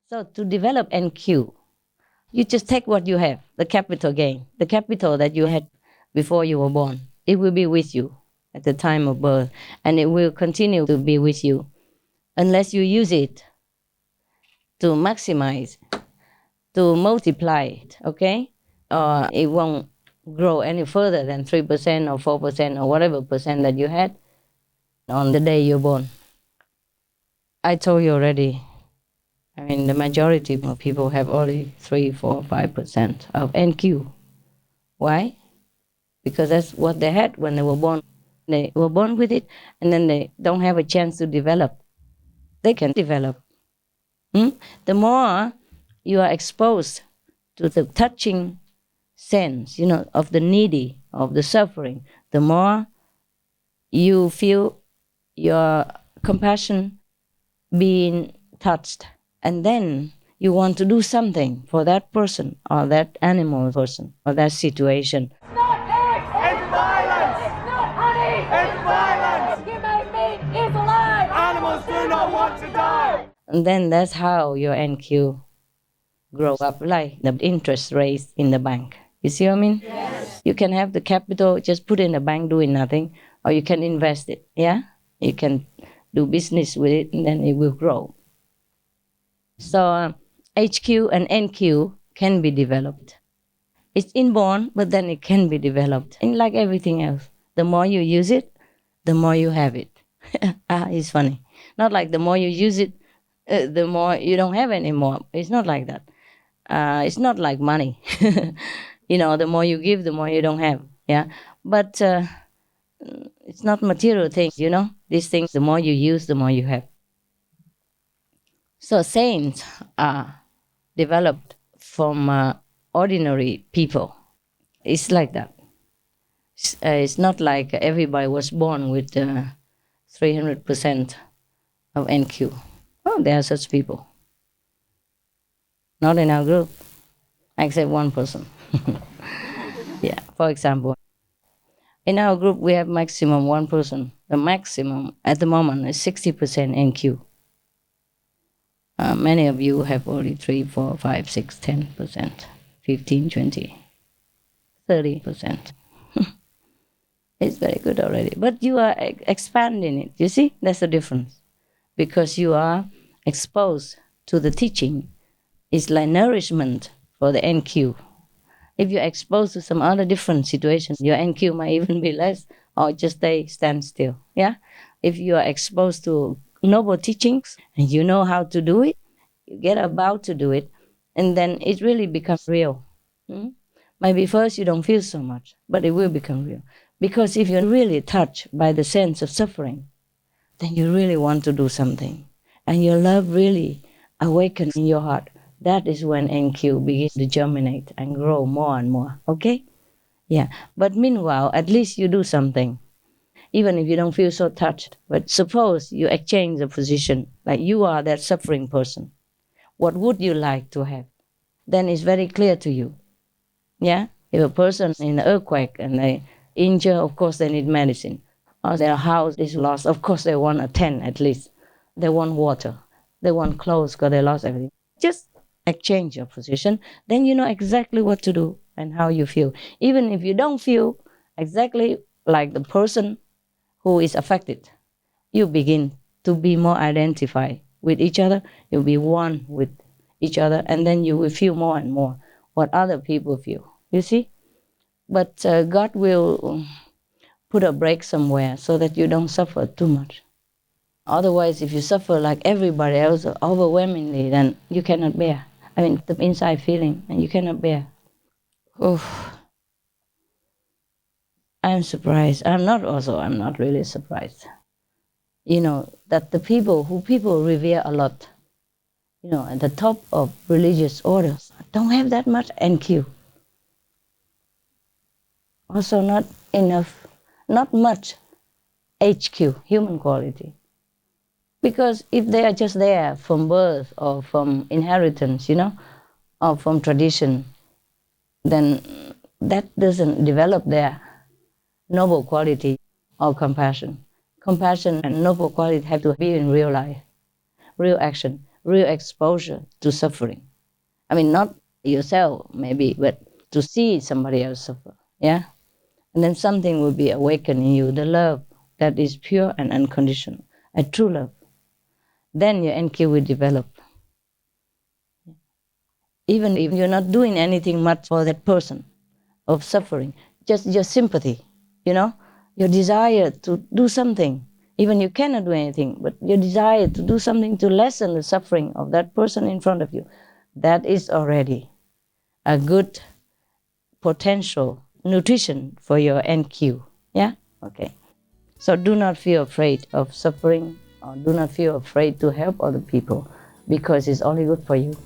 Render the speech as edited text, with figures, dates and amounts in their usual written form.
So to develop NQ, you just take what you have, the capital gain, the capital that you had before you were born. It will be with you at the time of birth, and it will continue to be with you unless you use it to maximize, to multiply it, okay? It won't grow any further than 3% or 4% or whatever percent that you had on the day you're born. I told you already, I mean, the majority of people have only 3, 4, 5% of NQ. Why? Because that's what they had when they were born. They were born with it, and then they don't have a chance to develop. They can develop. The more you are exposed to the touching sense, of the needy, of the suffering, the more you feel your compassion being touched. And then you want to do something for that person or that animal person or that situation. It's not eggs! It's violence! It's not honey! It's violence! Human meat is alive! Animals do not want to die! And then that's how your NQ grows up, like the interest rates in the bank. You see what I mean? Yes. You can have the capital, just put in the bank doing nothing, or you can invest it, yeah? You can do business with it, and then it will grow. So HQ and NQ can be developed. It's inborn, but then it can be developed. And like everything else, the more you use it, the more you have it. It's funny. Not like the more you use it, the more you don't have anymore. It's not like that. It's not like money. The more you give, the more you don't have. Yeah, but it's not material things. These things. The more you use, the more you have. So saints are developed from ordinary people. It's like that. It's not like everybody was born with 300% of NQ. Oh, there are such people. Not in our group, except one person. Yeah, for example, in our group we have maximum one person. The maximum at the moment is 60% NQ. Many of you have only 3, 4, 5, 6, 10%, 15, 20, 30%. It's very good already. But you are expanding it. You see, that's the difference. Because you are exposed to the teaching. It's like nourishment for the NQ. If you're exposed to some other different situations, your NQ might even be less or just stand still. Yeah? If you are exposed to noble teachings and you know how to do it, you get about to do it, and then it really becomes real. Maybe first you don't feel so much, but it will become real. Because if you're really touched by the sense of suffering, then you really want to do something. And your love really awakens in your heart. That is when NQ begins to germinate and grow more and more. Okay? Yeah. But meanwhile, at least you do something. Even if you don't feel so touched. But suppose you exchange the position, like you are that suffering person. What would you like to have? Then it's very clear to you. Yeah? If a person in an earthquake and they injure, of course they need medicine. Or their house is lost, of course they want a tent at least. They want water. They want clothes because they lost everything. Just exchange your position. Then you know exactly what to do and how you feel. Even if you don't feel exactly like the person who is affected, you begin to be more identified with each other. You'll be one with each other, and then you will feel more and more what other people feel. You see? But God will put a break somewhere so that you don't suffer too much. Otherwise, if you suffer like everybody else overwhelmingly, then you cannot bear. I mean, the inside feeling, and you cannot bear. Oof. I'm surprised. I'm not really surprised. That the people who people revere a lot, at the top of religious orders, don't have that much NQ. Also not enough, not much HQ, human quality. Because if they are just there from birth or from inheritance, or from tradition, then that doesn't develop their noble quality or compassion. Compassion and noble quality have to be in real life, real action, real exposure to suffering. I mean, not yourself maybe, but to see somebody else suffer, yeah? And then something will be awakened in you, the love that is pure and unconditional, a true love. Then your NQ will develop. Even if you're not doing anything much for that person of suffering, just your sympathy, your desire to do something. Even you cannot do anything, but your desire to do something to lessen the suffering of that person in front of you, that is already a good potential nutrition for your NQ. Yeah? Okay. So do not feel afraid of suffering, or do not feel afraid to help other people, because it's only good for you.